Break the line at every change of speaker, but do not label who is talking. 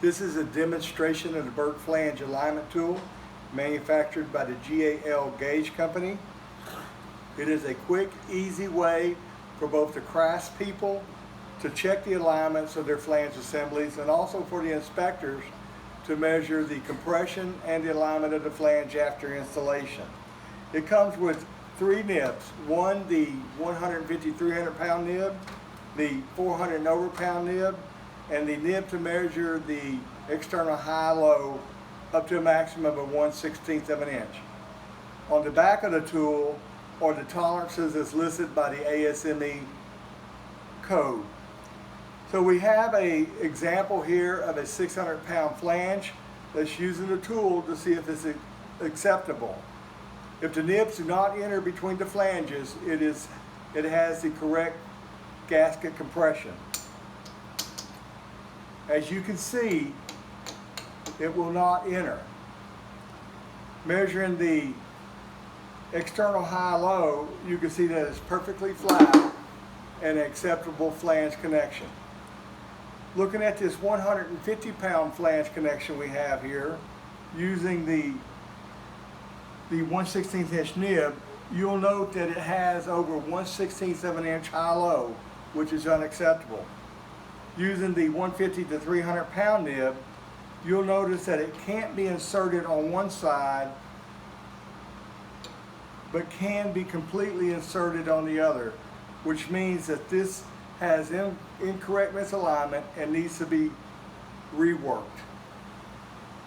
This is a demonstration of the Burk flange alignment tool manufactured by the G.A.L. Gage company. It is a quick, easy way for both the craftspeople to check the alignments of their flange assemblies and also for the inspectors to measure the compression and the alignment of the flange after installation. It comes with 3 nibs, one the 150, 300 pound nib, the 400 and over pound nib, and the nib to measure the external high-low up to a maximum of 1/16 of an inch. On the back of the tool are the tolerances as listed by the ASME code. So we have an example here of a 600 pound flange that's using the tool to see if it's acceptable. If the nibs do not enter between the flanges, it has the correct gasket compression. As you can see, it will not enter. Measuring the external high-low, you can see that it's perfectly flat and an acceptable flange connection. Looking at this 150 pound flange connection we have here, using the 1/16 inch nib, you'll note that it has over 1/16 of an inch high-low, which is unacceptable. Using the 150 to 300 pound nib, you'll notice that it can't be inserted on one side, but can be completely inserted on the other, which means that this has incorrect misalignment and needs to be reworked.